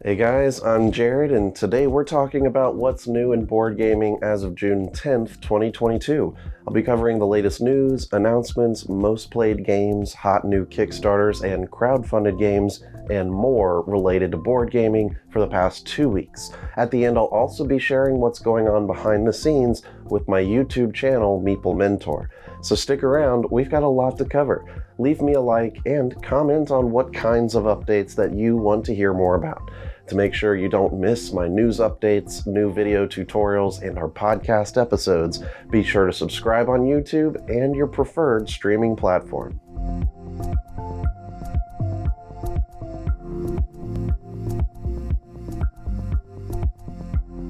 Hey guys, I'm Jared, and today we're talking about what's new in board gaming as of June 10th, 2022. I'll be covering the latest news, announcements, most played games, hot new Kickstarters, and crowdfunded games, and more related to board gaming for the past 2 weeks. At the end, I'll also be sharing what's going on behind the scenes with my YouTube channel, Meeple Mentor. So stick around, we've got a lot to cover. Leave me a like and comment on what kinds of updates that you want to hear more about. To make sure you don't miss my news updates, new video tutorials, and our podcast episodes, be sure to subscribe on YouTube and your preferred streaming platform.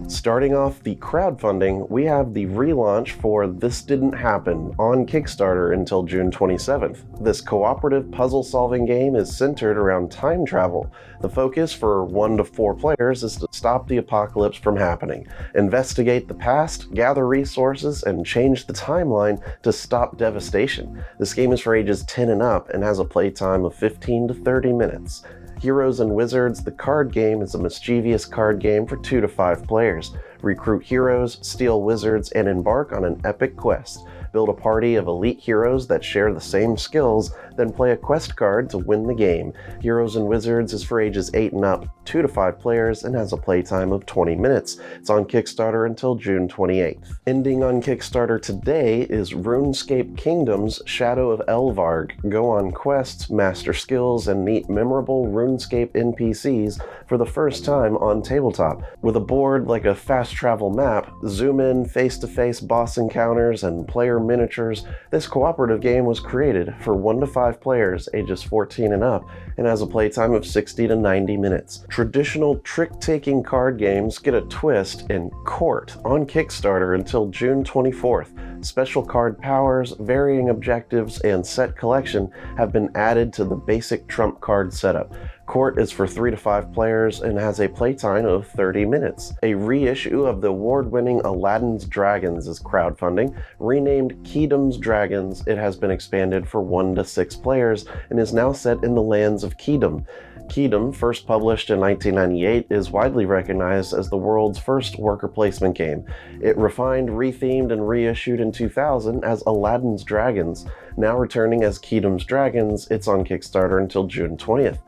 Starting off the crowdfunding, we have the relaunch for This Didn't Happen on Kickstarter until June 27th. This cooperative puzzle-solving game is centered around time travel. The focus for 1 to 4 players is to stop the apocalypse from happening, investigate the past, gather resources, and change the timeline to stop devastation. This game is for ages 10 and up and has a playtime of 15 to 30 minutes. Heroes and Wizards, the card game, is a mischievous card game for 2 to 5 players. Recruit heroes, steal wizards, and embark on an epic quest. Build a party of elite heroes that share the same skills, then play a quest card to win the game. Heroes and Wizards is for ages 8 and up, 2 to 5 players, and has a playtime of 20 minutes. It's on Kickstarter until June 28th. Ending on Kickstarter today is RuneScape Kingdoms Shadow of Elvarg. Go on quests, master skills, and meet memorable RuneScape NPCs for the first time on tabletop. With a board like a fast travel map, zoom in, face-to-face boss encounters, and player miniatures, this cooperative game was created for 1 to 5 players ages 14 and up and has a playtime of 60 to 90 minutes. Traditional trick-taking card games get a twist in Court on Kickstarter until June 24th. Special card powers, varying objectives, and set collection have been added to the basic trump card setup. Court is for 3 to 5 players and has a playtime of 30 minutes. A reissue of the award-winning Aladdin's Dragons is crowdfunding. Renamed Kingdom's Dragons, it has been expanded for 1 to 6 players and is now set in the lands of Kingdom. Kingdom, first published in 1998, is widely recognized as the world's first worker placement game. It refined, rethemed, and reissued in 2000 as Aladdin's Dragons. Now returning as Kingdom's Dragons, it's on Kickstarter until June 20th.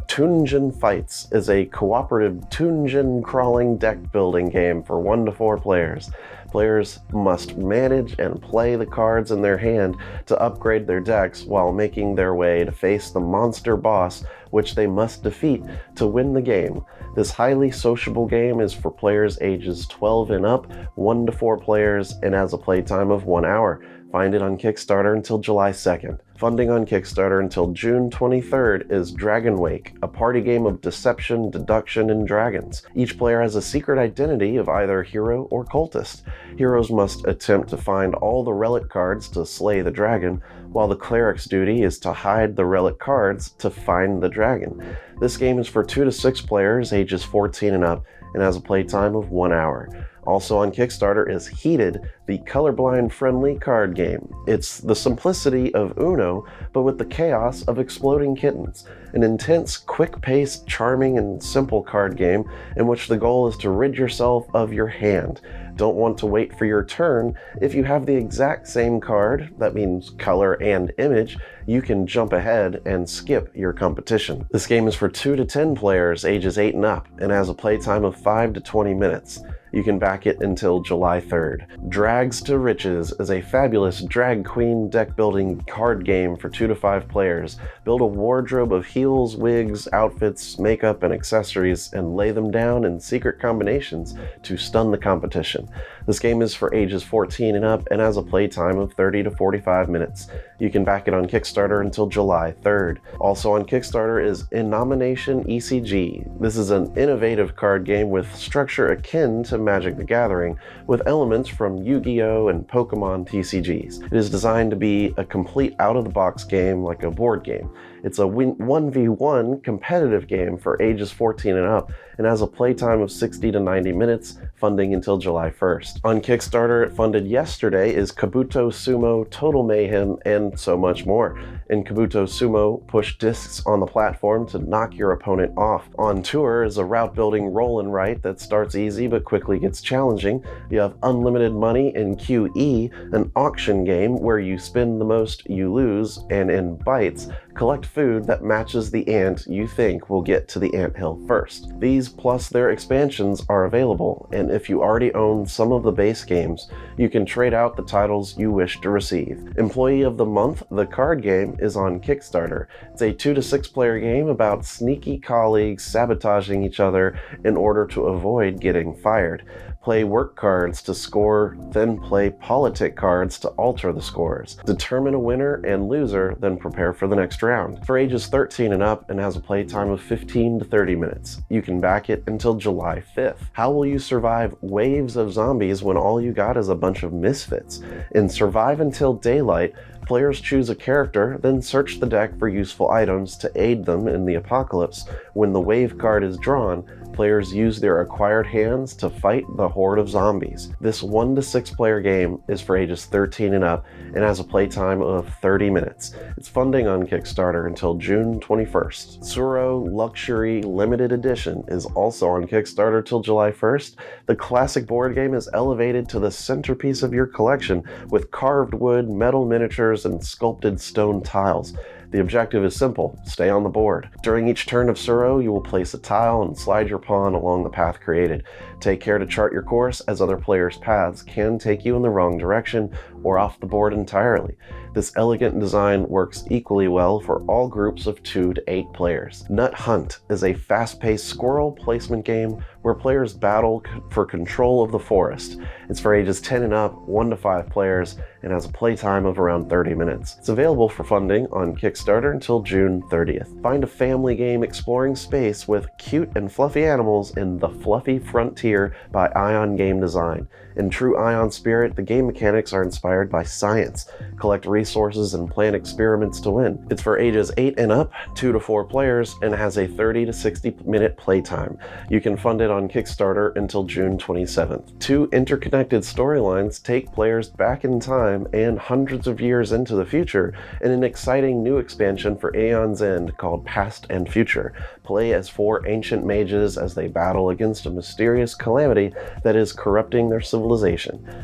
Tungeon Fights is a cooperative Tungeon crawling deck building game for 1 to 4 players. Players must manage and play the cards in their hand to upgrade their decks while making their way to face the monster boss, which they must defeat to win the game. This highly sociable game is for players ages 12 and up, 1 to 4 players, and has a playtime of 1 hour. Find it on Kickstarter until July 2nd. Funding on Kickstarter until June 23rd is Dragon Wake, a party game of deception, deduction, and dragons. Each player has a secret identity of either hero or cultist. Heroes must attempt to find all the relic cards to slay the dragon, while the cleric's duty is to hide the relic cards to find the dragon. This game is for 2 to 6 players ages 14 and up and has a playtime of 1 hour. Also on Kickstarter is Heated, the colorblind-friendly card game. It's the simplicity of Uno, but with the chaos of exploding kittens. An intense, quick-paced, charming, and simple card game in which the goal is to rid yourself of your hand. Don't want to wait for your turn? If you have the exact same card, that means color and image, you can jump ahead and skip your competition. This game is for 2 to 10 players ages 8 and up and has a playtime of 5 to 20 minutes. You can back it until July 3rd. Drags to Riches is a fabulous drag queen deck building card game for 2 to 5 players. Build a wardrobe of heels, wigs, outfits, makeup, and accessories and lay them down in secret combinations to stun the competition. This game is for ages 14 and up and has a playtime of 30 to 45 minutes. You can back it on Kickstarter until July 3rd. Also on Kickstarter is Innomination ECG. This is an innovative card game with structure akin to Magic the Gathering, with elements from Yu-Gi-Oh! And Pokemon TCGs. It is designed to be a complete out-of-the-box game like a board game. It's a 1v1 competitive game for ages 14 and up and has a playtime of 60 to 90 minutes, funding until July 1st. On Kickstarter, it funded yesterday is Kabuto Sumo, Total Mayhem, and so much more. In Kabuto Sumo, push discs on the platform to knock your opponent off. On Tour is a route-building roll and write that starts easy but quickly gets challenging. You have unlimited money in QE, an auction game where you spend the most, you lose, and in Bites, collect food that matches the ant you think will get to the anthill first. These plus their expansions are available, and if you already own some of the base games, you can trade out the titles you wish to receive. Employee of the Month, the card game, is on Kickstarter. It's a 2 to 6 player game about sneaky colleagues sabotaging each other in order to avoid getting fired. Play work cards to score, then play politic cards to alter the scores. Determine a winner and loser, then prepare for the next round. For ages 13 and up and has a playtime of 15 to 30 minutes. You can back it until July 5th. How will you survive waves of zombies when all you got is a bunch of misfits? In Survive Until Daylight, players choose a character, then search the deck for useful items to aid them in the apocalypse. When the wave card is drawn, players use their acquired hands to fight the horde of zombies. This 1 to 6 player game is for ages 13 and up and has a playtime of 30 minutes. It's funding on Kickstarter until June 21st. Tsuro Luxury Limited Edition is also on Kickstarter till July 1st. The classic board game is elevated to the centerpiece of your collection with carved wood, metal miniatures, and sculpted stone tiles. The objective is simple: stay on the board. During each turn of Tsuro, you will place a tile and slide your pawn along the path created. Take care to chart your course, as other players' paths can take you in the wrong direction or off the board entirely. This elegant design works equally well for all groups of 2 to 8 players. Nut Hunt is a fast-paced squirrel placement game where players battle for control of the forest. It's for ages 10 and up, 1 to 5 players, and has a playtime of around 30 minutes. It's available for funding on Kickstarter until June 30th. Find a family game exploring space with cute and fluffy animals in The Fluffy Frontier by Ion Game Design. In true Ion spirit, the game mechanics are inspired by science. Collect resources and plan experiments to win. It's for ages 8 and up, 2 to 4 players, and has a 30 to 60 minute playtime. You can fund it on Kickstarter until June 27th. 2 interconnected storylines take players back in time and hundreds of years into the future in an exciting new expansion for Aeon's End called Past and Future. Play as 4 ancient mages as they battle against a mysterious calamity that is corrupting their civilization.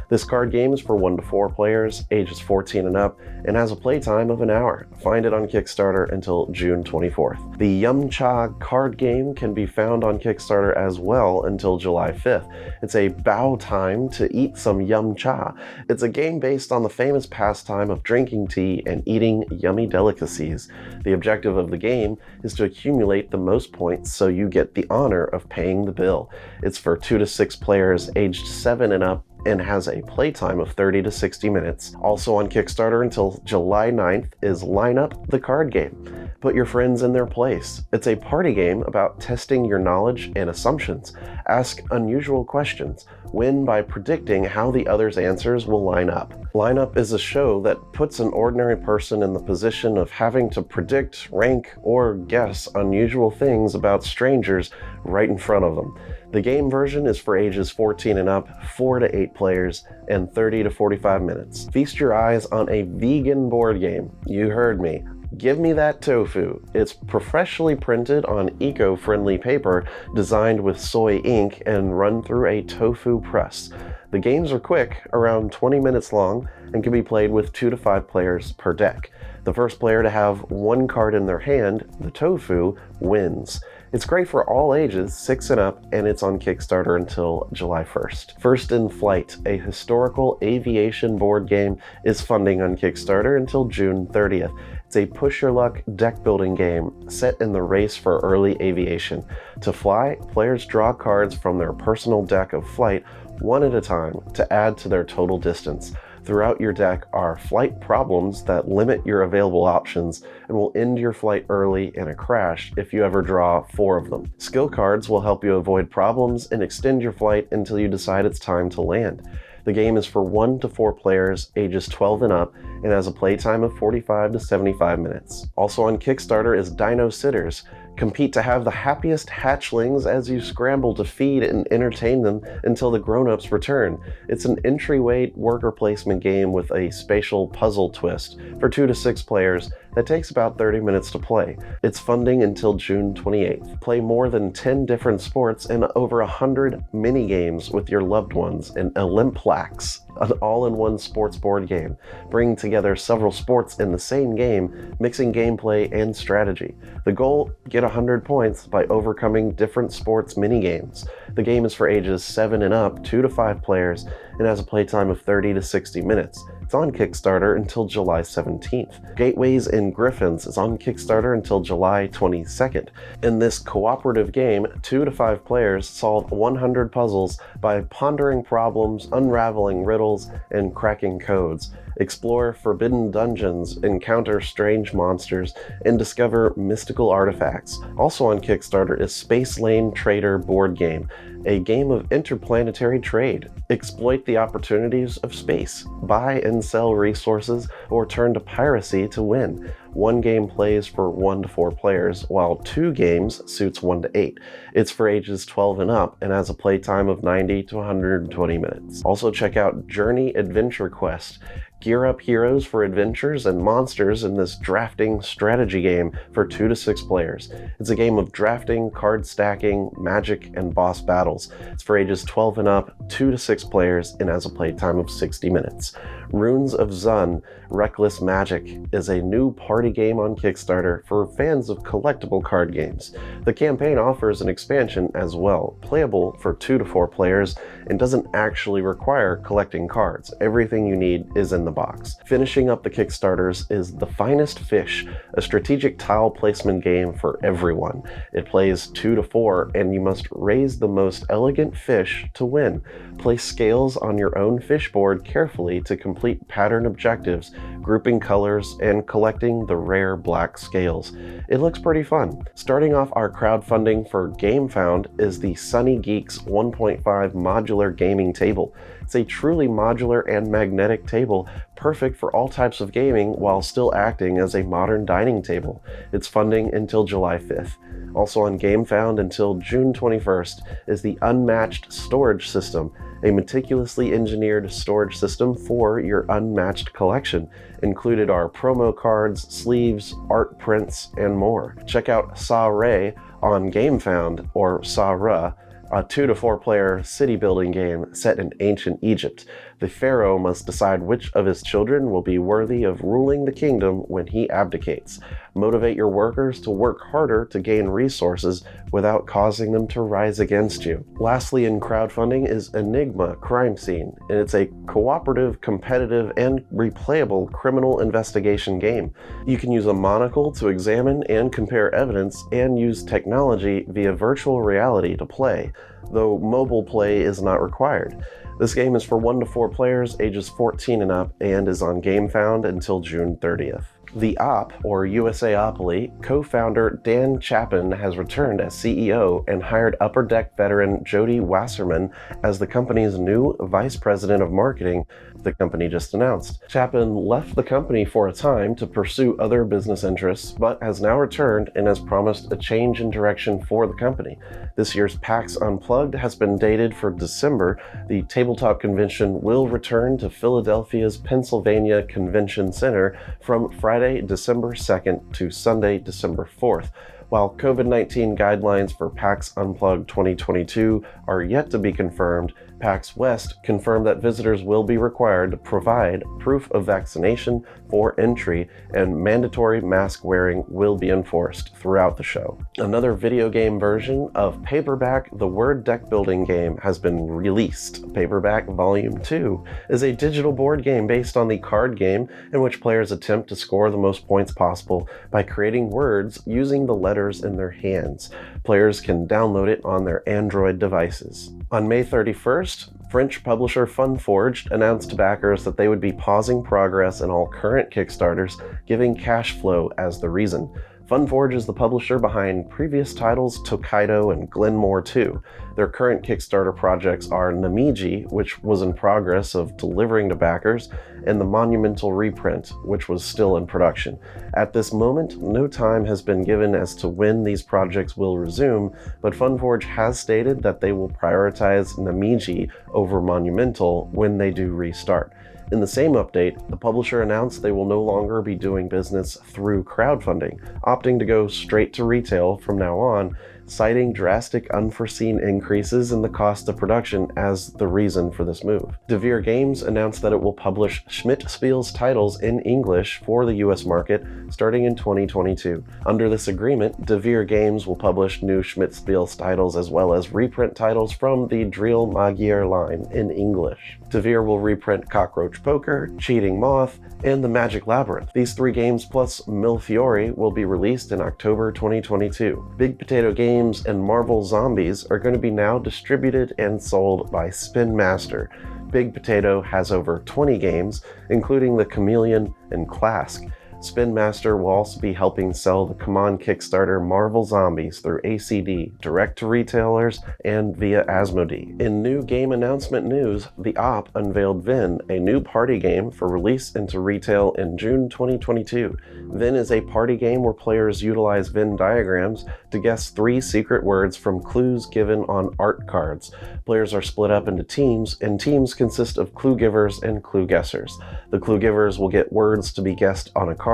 This card game is for 1 to 4 players, ages 14 and up, and has a playtime of an hour. Find it on Kickstarter until June 24th. The Yum Cha card game can be found on Kickstarter as well until July 5th. It's a bow time to eat some Yum Cha. It's a game based on the famous pastime of drinking tea and eating yummy delicacies. The objective of the game is to accumulate the most points so you get the honor of paying the bill. It's for 2 to 6 players aged 7 and up and has a playtime of 30 to 60 minutes. Also on Kickstarter until July 9th is Line Up the card game. Put your friends in their place. It's a party game about testing your knowledge and assumptions. Ask unusual questions. Win by predicting how the other's answers will line up. Line Up is a show that puts an ordinary person in the position of having to predict, rank, or guess unusual things about strangers right in front of them. The game version is for ages 14 and up, 4 to 8 players, and 30 to 45 minutes. Feast your eyes on a vegan board game. You heard me. Give me that tofu. It's professionally printed on eco-friendly paper designed with soy ink and run through a tofu press. The games are quick, around 20 minutes long, and can be played with 2 to 5 players per deck. The first player to have 1 card in their hand, the tofu, wins. It's great for all ages, 6 and up, and it's on Kickstarter until July 1st. First in Flight, a historical aviation board game, is funding on Kickstarter until June 30th. It's a push-your-luck deck-building game set in the race for early aviation. To fly, players draw cards from their personal deck of flight one at a time to add to their total distance. Throughout your deck are flight problems that limit your available options and will end your flight early in a crash if you ever draw 4 of them. Skill cards will help you avoid problems and extend your flight until you decide it's time to land. The game is for 1 to 4 players, ages 12 and up, and has a playtime of 45 to 75 minutes. Also on Kickstarter is Dino Sitters. Compete to have the happiest hatchlings as you scramble to feed and entertain them until the grown-ups return. It's an entryway worker placement game with a spatial puzzle twist for 2 to 6 players that takes about 30 minutes to play. It's funding until June 28th. Play more than 10 different sports and over 100 mini-games with your loved ones in Olymplax, an all-in-one sports board game, bringing together several sports in the same game, mixing gameplay and strategy. The goal, get 100 points by overcoming different sports mini-games. The game is for ages 7 and up, 2 to 5 players, and has a playtime of 30 to 60 minutes. It's on Kickstarter until July 17th. Gateways and Griffins is on Kickstarter until July 22nd. In this cooperative game, 2 to 5 players solve 100 puzzles by pondering problems, unraveling riddles, and cracking codes. Explore forbidden dungeons, encounter strange monsters, and discover mystical artifacts. Also on Kickstarter is Space Lane Trader board game, a game of interplanetary trade. Exploit the opportunities of space. Buy and sell resources or turn to piracy to win. One game plays for 1 to 4 players, while 2 games suits 1 to 8. It's for ages 12 and up and has a playtime of 90 to 120 minutes. Also check out Journey Adventure Quest. Gear up heroes for adventures and monsters in this drafting strategy game for 2 to 6 players. It's a game of drafting, card stacking, magic, and boss battles. It's for ages 12 and up, 2 to 6 players, and has a playtime of 60 minutes. Runes of Zun, Reckless Magic is a new party game on Kickstarter for fans of collectible card games. The campaign offers an expansion as well, playable for 2 to 4 players, and doesn't actually require collecting cards. Everything you need is in the box. Finishing up the Kickstarters is The Finest Fish, a strategic tile placement game for everyone. It plays 2 to 4, and you must raise the most elegant fish to win. Place scales on your own fish board carefully to complete pattern objectives, grouping colors, and collecting the rare black scales. It looks pretty fun. Starting off our crowdfunding for GameFound is the Sunny Geeks 1.5 modular gaming table. It's a truly modular and magnetic table, perfect for all types of gaming while still acting as a modern dining table. It's funding until July 5th. Also on GameFound until June 21st is the Unmatched Storage System, a meticulously engineered storage system for your unmatched collection. Included are promo cards, sleeves, art prints, and more. Check out Sa Re on GameFound, or Sa Ra, a 2 to 4 player city building game set in ancient Egypt. The pharaoh must decide which of his children will be worthy of ruling the kingdom when he abdicates. Motivate your workers to work harder to gain resources without causing them to rise against you. Lastly in crowdfunding is Enigma Crime Scene, and it's a cooperative, competitive, and replayable criminal investigation game. You can use a monocle to examine and compare evidence and use technology via virtual reality to play, though mobile play is not required. This game is for 1 to 4 players, ages 14 and up, and is on GameFound until June 30th. The Op, or USAopoly, co-founder Dan Chapin has returned as CEO and hired Upper Deck veteran Jody Wasserman as the company's new Vice President of Marketing, the company just announced. Chapin left the company for a time to pursue other business interests, but has now returned and has promised a change in direction for the company. This year's PAX Unplugged has been dated for December. The tabletop convention will return to Philadelphia's Pennsylvania Convention Center from Friday, December 2nd to Sunday, December 4th. While COVID-19 guidelines for PAX Unplugged 2022 are yet to be confirmed, PAX West confirmed that visitors will be required to provide proof of vaccination for entry, and mandatory mask wearing will be enforced throughout the show. Another video game version of Paperback, the Word Deck Building game, has been released. Paperback Volume 2 is a digital board game based on the card game in which players attempt to score the most points possible by creating words using the letters in their hands. Players can download it on their Android devices. On May 31st, French publisher Funforged announced to backers that they would be pausing progress in all current Kickstarters, giving cash flow as the reason. FunForge is the publisher behind previous titles Tokaido and Glenmore 2. Their current Kickstarter projects are Namiji, which was in progress of delivering to backers, and the Monumental reprint, which was still in production. At this moment, no time has been given as to when these projects will resume, but FunForge has stated that they will prioritize Namiji over Monumental when they do restart. In the same update, the publisher announced they will no longer be doing business through crowdfunding, opting to go straight to retail from now on, citing drastic unforeseen increases in the cost of production as the reason for this move. Devir Games announced that it will publish Schmidt-Spiel's titles in English for the US market starting in 2022. Under this agreement, Devir Games will publish new Schmidt-Spiel's titles as well as reprint titles from the Drill Magier line in English. Devir will reprint Cockroach Poker, Cheating Moth, and The Magic Labyrinth. These 3 games plus Millefiori will be released in October 2022. Big Potato Games and Marvel Zombies are going to be now distributed and sold by Spin Master. Big Potato has over 20 games, including the Chameleon and Clask. Spin Master will also be helping sell the Come On Kickstarter Marvel Zombies through ACD, direct to retailers, and via Asmodee. In new game announcement news, The Op unveiled Vin, a new party game for release into retail in June 2022. Vin is a party game where players utilize Venn diagrams to guess 3 secret words from clues given on art cards. Players are split up into teams, and teams consist of clue givers and clue guessers. The clue givers will get words to be guessed on a card,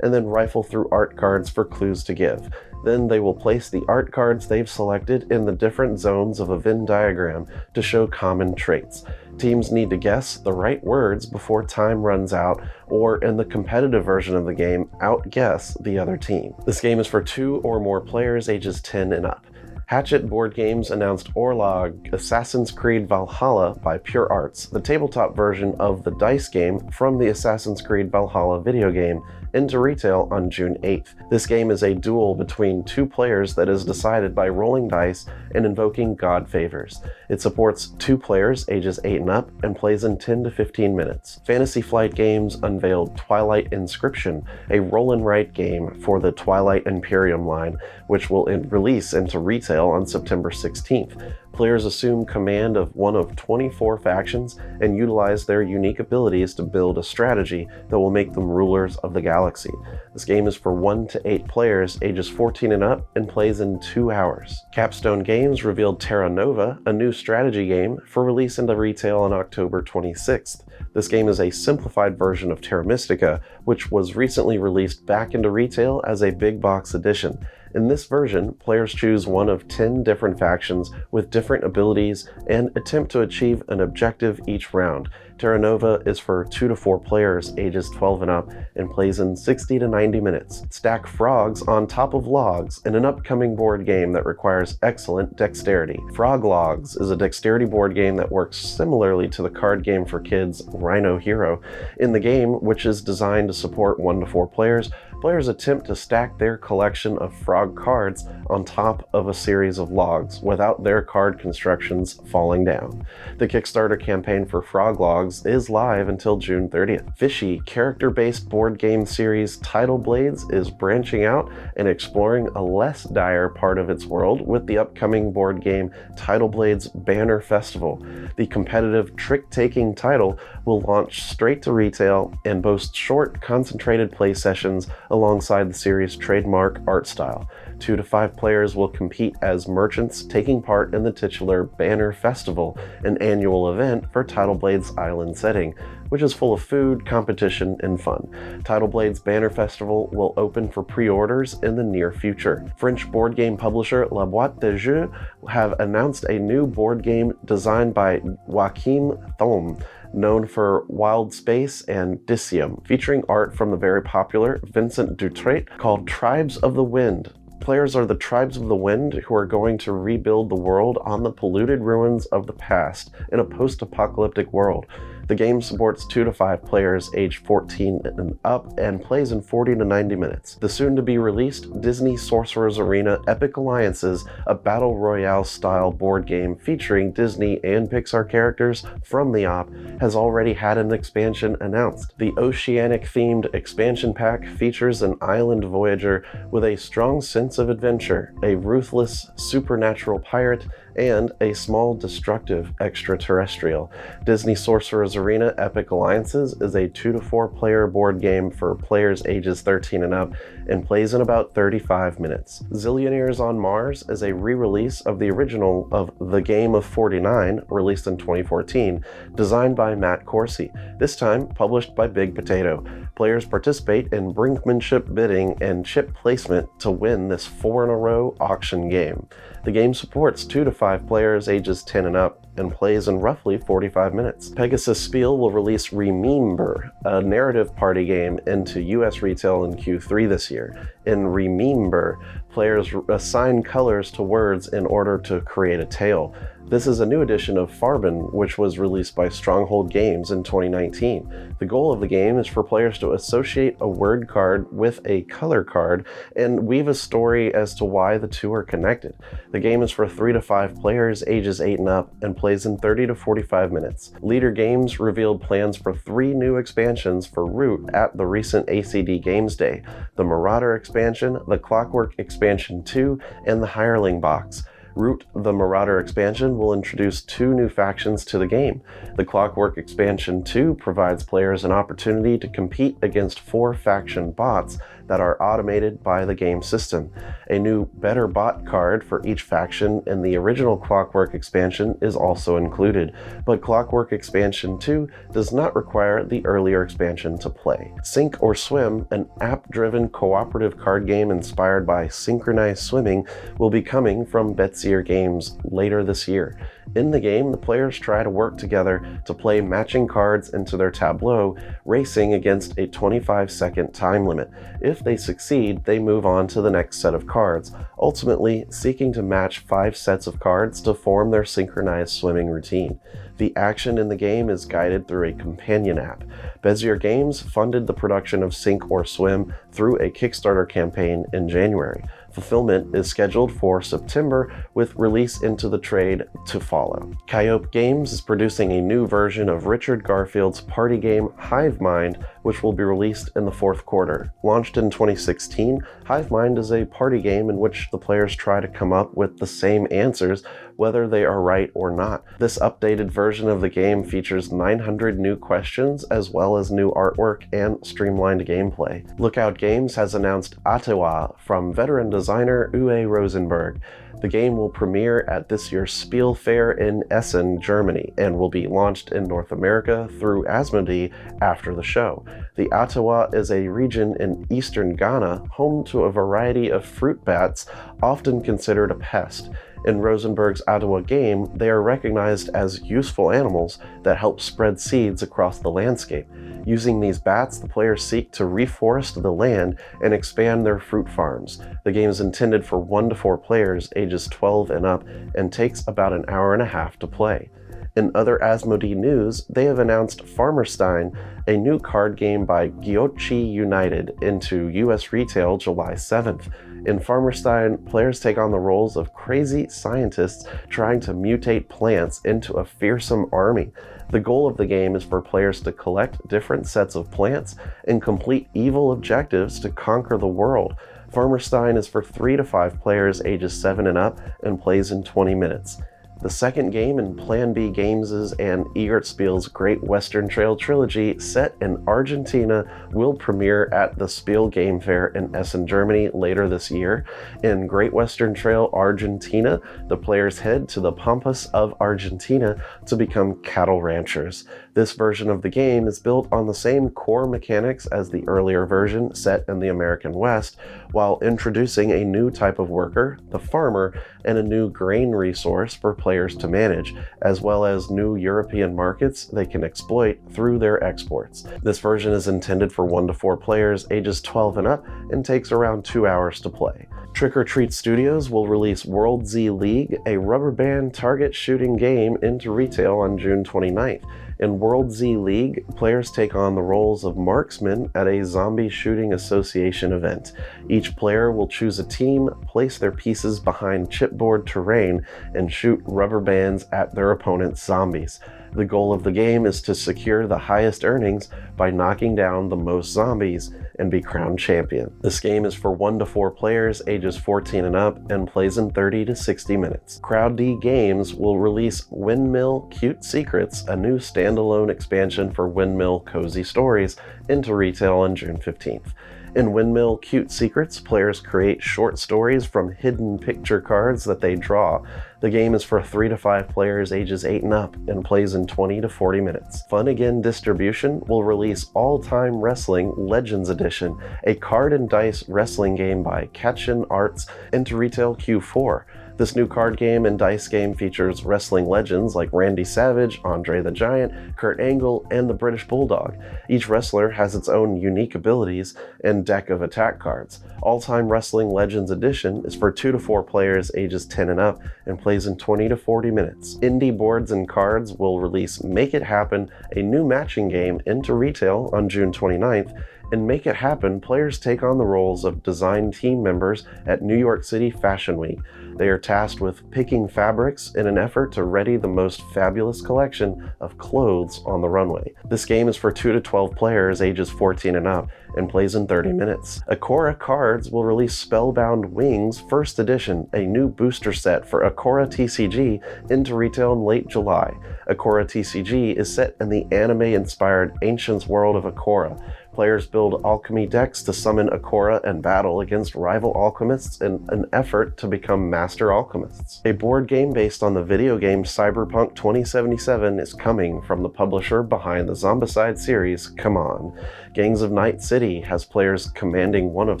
and then rifle through art cards for clues to give. Then they will place the art cards they've selected in the different zones of a Venn diagram to show common traits. Teams need to guess the right words before time runs out, or in the competitive version of the game, outguess the other team. This game is for 2 or more players ages 10 and up. Hatchet Board Games announced Orlog Assassin's Creed Valhalla by Pure Arts, the tabletop version of the dice game from the Assassin's Creed Valhalla video game, into retail on June 8th. This game is a duel between 2 players that is decided by rolling dice and invoking god favors. It supports 2 players ages 8 and up and plays in 10 to 15 minutes. Fantasy Flight Games unveiled Twilight Inscription, a roll and write game for the Twilight Imperium line, which will release into retail on September 16th. Players assume command of one of 24 factions and utilize their unique abilities to build a strategy that will make them rulers of the galaxy. This game is for 1 to 8 players ages 14 and up and plays in 2 hours. Capstone Games revealed Terra Nova, a new strategy game, for release into retail on October 26th. This game is a simplified version of Terra Mystica, which was recently released back into retail as a big box edition. In this version, players choose one of 10 different factions with different abilities and attempt to achieve an objective each round. Terra Nova is for 2 to 4 players ages 12 and up and plays in 60 to 90 minutes. Stack frogs on top of logs in an upcoming board game that requires excellent dexterity. Frog Logs is a dexterity board game that works similarly to the card game for kids Rhino Hero. In the game, which is designed to support 1 to 4 players, players attempt to stack their collection of frog cards on top of a series of logs without their card constructions falling down. The Kickstarter campaign for Frog Logs is live until June 30th. Fishy character-based board game series Tidal Blades is branching out and exploring a less dire part of its world with the upcoming board game Tidal Blades Banner Festival. The competitive trick-taking title will launch straight to retail and boast short, concentrated play sessions alongside the series' trademark art style. 2 to 5 players will compete as merchants taking part in the titular Banner Festival, an annual event for Tidal Blades Island setting, which is full of food, competition, and fun. Tidal Blades Banner Festival will open for pre-orders in the near future. French board game publisher La Boîte de Jeux have announced a new board game designed by Joachim Thome, known for Wild Space and Dicium, featuring art from the very popular Vincent Dutrait, called Tribes of the Wind. Players are the tribes of the wind who are going to rebuild the world on the polluted ruins of the past in a post-apocalyptic world. The game supports 2 to 5 players aged 14 and up and plays in 40 to 90 minutes. The soon-to-be-released Disney Sorcerer's Arena Epic Alliances, a battle royale-style board game featuring Disney and Pixar characters from the OP, has already had an expansion announced. The oceanic-themed expansion pack features an island voyager with a strong sense of adventure, a ruthless supernatural pirate, and a small destructive extraterrestrial. Disney Sorcerer's Arena Epic Alliances is a 2 to 4 player board game for players ages 13 and up and plays in about 35 minutes. Zillionaires on Mars is a re-release of the original of The Game of 49, released in 2014, designed by Matt Corsi, this time published by Big Potato. Players participate in brinkmanship bidding and chip placement to win this 4-in-a-row auction game. The game supports 2 to 5 players ages 10 and up and plays in roughly 45 minutes. Pegasus Spiel will release Remember, a narrative party game, into US retail in Q3 this year. In Remember, players assign colors to words in order to create a tale. This is a new edition of Farben, which was released by Stronghold Games in 2019. The goal of the game is for players to associate a word card with a color card and weave a story as to why the two are connected. The game is for 3 to 5 players ages 8 and up and plays in 30 to 45 minutes. Leader Games revealed plans for 3 new expansions for Root at the recent ACD Games Day: the Marauder expansion, the Clockwork expansion 2, and the Hireling box. Root, the Marauder expansion, will introduce 2 new factions to the game. The Clockwork expansion 2 provides players an opportunity to compete against 4 faction bots that are automated by the game system. A new Better Bot card for each faction in the original Clockwork expansion is also included, but Clockwork expansion 2 does not require the earlier expansion to play. Sink or Swim, an app-driven cooperative card game inspired by synchronized swimming, will be coming from Betsier Games later this year. In the game, the players try to work together to play matching cards into their tableau, racing against a 25-second time limit. If they succeed, they move on to the next set of cards, ultimately seeking to match 5 sets of cards to form their synchronized swimming routine. The action in the game is guided through a companion app. Bezier Games funded the production of Sink or Swim through a Kickstarter campaign in January. Fulfillment is scheduled for September, with release into the trade to follow. Kyope Games is producing a new version of Richard Garfield's party game Hive Mind, which will be released in the 4th quarter. Launched in 2016, Hive Mind is a party game in which the players try to come up with the same answers, whether they are right or not. This updated version of the game features 900 new questions, as well as new artwork and streamlined gameplay. Lookout Games has announced Ottawa from veteran designer Uwe Rosenberg. The game will premiere at this year's Spiel Fair in Essen, Germany, and will be launched in North America through Asmodee after the show. The Ottawa is a region in eastern Ghana, home to a variety of fruit bats, often considered a pest. In Rosenberg's Ottawa game, they are recognized as useful animals that help spread seeds across the landscape. Using these bats, the players seek to reforest the land and expand their fruit farms. The game is intended for 1 to 4 players ages 12 and up and takes about an hour and a half to play. In other Asmodee news, they have announced Farmerstein, a new card game by Gyochi United, into US retail July 7th. In Farmerstein, players take on the roles of crazy scientists trying to mutate plants into a fearsome army. The goal of the game is for players to collect different sets of plants and complete evil objectives to conquer the world. Farmerstein is for 3 to 5 players ages 7 and up and plays in 20 minutes. The second game in Plan B Games' and Egertspiel's Great Western Trail trilogy, set in Argentina, will premiere at the Spiel Game Fair in Essen, Germany later this year. In Great Western Trail Argentina, the players head to the Pampas of Argentina to become cattle ranchers. This version of the game is built on the same core mechanics as the earlier version set in the American West, while introducing a new type of worker, the farmer, and a new grain resource for players to manage, as well as new European markets they can exploit through their exports. This version is intended for 1 to 4 players ages 12 and up and takes around 2 hours to play. Trick or Treat Studios will release World Z League, a rubber band target shooting game, into retail on June 29th. In World Z League, players take on the roles of marksmen at a zombie shooting association event. Each player will choose a team, place their pieces behind chipboard terrain, and shoot rubber bands at their opponent's zombies. The goal of the game is to secure the highest earnings by knocking down the most zombies and be crowned champion. This game is for 1 to 4 players ages 14 and up and plays in 30 to 60 minutes. CrowdD Games will release Windmill Cute Secrets, a new standalone expansion for Windmill Cozy Stories, into retail on June 15th. In Windmill Cute Secrets, players create short stories from hidden picture cards that they draw. The game is for 3 to 5 players ages 8 and up and plays in 20 to 40 minutes. Fun Again Distribution will release All Time Wrestling Legends Edition, a card and dice wrestling game by Ketchin Arts, into retail Q4. This new card game and dice game features wrestling legends like Randy Savage, Andre the Giant, Kurt Angle, and the British Bulldog. Each wrestler has its own unique abilities and deck of attack cards. All-Time Wrestling Legends Edition is for 2 to 4 players ages 10 and up and plays in 20 to 40 minutes. Indie Boards and Cards will release Make It Happen, a new matching game, into retail on June 29th. In Make It Happen, players take on the roles of design team members at New York City Fashion Week. They are tasked with picking fabrics in an effort to ready the most fabulous collection of clothes on the runway. This game is for 2 to 12 players ages 14 and up and plays in 30 minutes. Akora Cards will release Spellbound Wings First Edition, a new booster set for Akora TCG, into retail in late July. Akora TCG is set in the anime-inspired Ancients world of Akora. Players build alchemy decks to summon Akora and battle against rival alchemists in an effort to become master alchemists. A board game based on the video game Cyberpunk 2077 is coming from the publisher behind the Zombicide series, Come On. Gangs of Night City has players commanding one of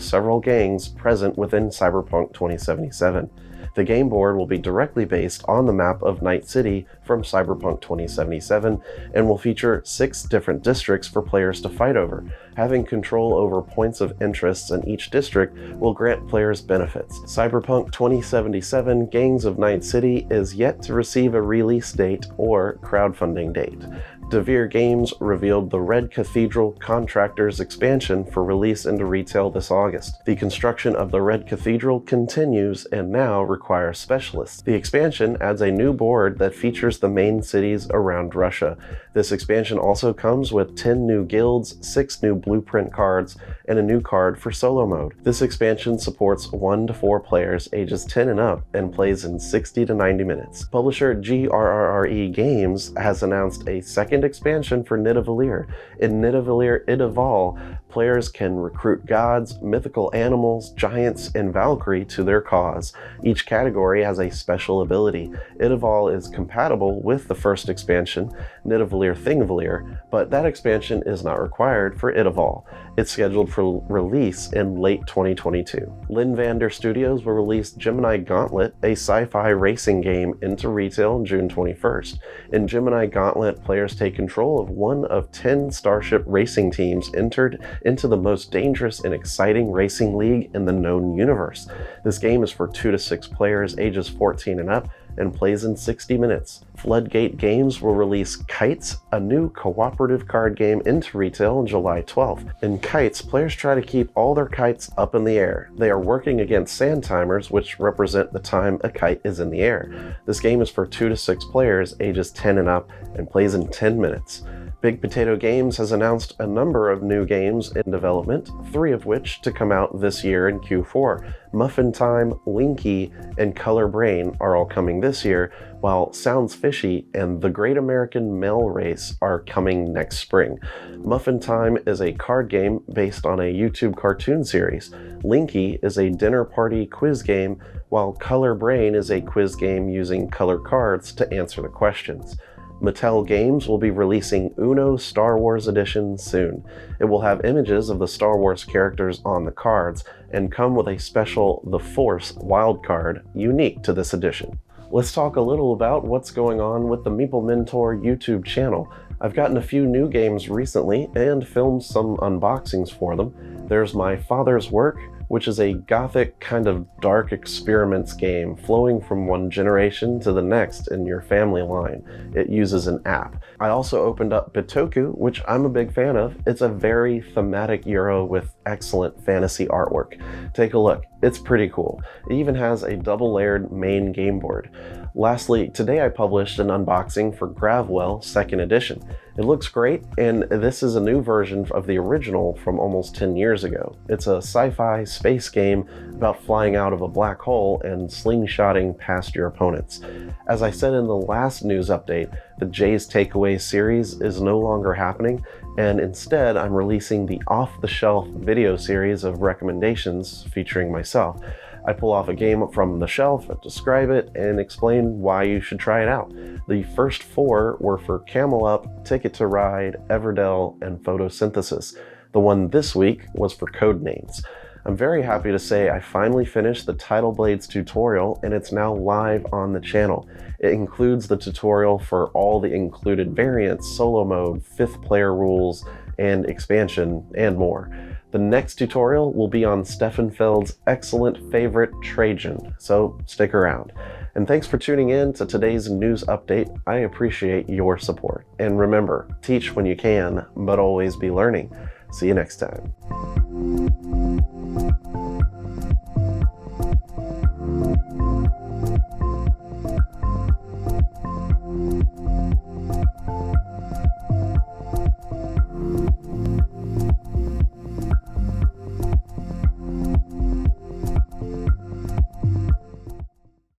several gangs present within Cyberpunk 2077. The game board will be directly based on the map of Night City from Cyberpunk 2077 and will feature 6 different districts for players to fight over. Having control over points of interest in each district will grant players benefits. Cyberpunk 2077 Gangs of Night City is yet to receive a release date or crowdfunding date. Devere Games revealed the Red Cathedral Contractors expansion for release into retail this August. The construction of the Red Cathedral continues and now requires specialists. The expansion adds a new board that features the main cities around Russia. This expansion also comes with 10 new guilds, 6 new blueprint cards, and a new card for solo mode. This expansion supports 1 to 4 players ages 10 and up and plays in 60 to 90 minutes. Publisher GRRE Games has announced a second expansion for Nidavellir. In Nidavellir Idaval, players can recruit gods, mythical animals, giants, and Valkyrie to their cause. Each category has a special ability. Idaval is compatible with the first expansion, Nidavellir Thingvellir, but that expansion is not required for Idaval. It's scheduled for release in late 2022. Linvander Studios will release Gemini Gauntlet, a sci-fi racing game, into retail on June 21st. In Gemini Gauntlet, players take control of one of 10 Starship racing teams entered into the most dangerous and exciting racing league in the known universe. This game is for 2 to 6 players ages 14 and up and plays in 60 minutes. Floodgate Games will release Kites, a new cooperative card game, into retail on July 12th. In Kites, players try to keep all their kites up in the air. They are working against sand timers, which represent the time a kite is in the air. This game is for 2 to 6 players ages 10 and up and plays in 10 minutes. Big Potato Games has announced a number of new games in development, 3 of which to come out this year in Q4. Muffin Time, Linky, and Color Brain are all coming this year, while Sounds Fishy and The Great American Mail Race are coming next spring. Muffin Time is a card game based on a YouTube cartoon series. Linky is a dinner party quiz game, while Color Brain is a quiz game using color cards to answer the questions. Mattel Games will be releasing Uno Star Wars Edition soon. It will have images of the Star Wars characters on the cards and come with a special The Force wildcard unique to this edition. Let's talk a little about what's going on with the Meeple Mentor YouTube channel. I've gotten a few new games recently and filmed some unboxings for them. There's my father's work, which is a gothic kind of dark experiments game flowing from one generation to the next in your family line. It uses an app. I also opened up Bitoku, which I'm a big fan of. It's a very thematic Euro with excellent fantasy artwork. Take a look, it's pretty cool. It even has a double-layered main game board. Lastly, today I published an unboxing for Gravwell 2nd edition. It looks great, and this is a new version of the original from almost 10 years ago. It's a sci-fi space game about flying out of a black hole and slingshotting past your opponents. As I said in the last news update, the Jay's Takeaway series is no longer happening, and instead I'm releasing the off-the-shelf video series of recommendations featuring myself. I pull off a game from the shelf, describe it, and explain why you should try it out. The first 4 were for Camel Up, Ticket to Ride, Everdell, and Photosynthesis. The one this week was for Codenames. I'm very happy to say I finally finished the Tidal Blades tutorial, and it's now live on the channel. It includes the tutorial for all the included variants, solo mode, 5th player rules, and expansion, and more. The next tutorial will be on Steffenfeld's excellent favorite Trajan, so stick around. And thanks for tuning in to today's news update. I appreciate your support. And remember, teach when you can, but always be learning. See you next time.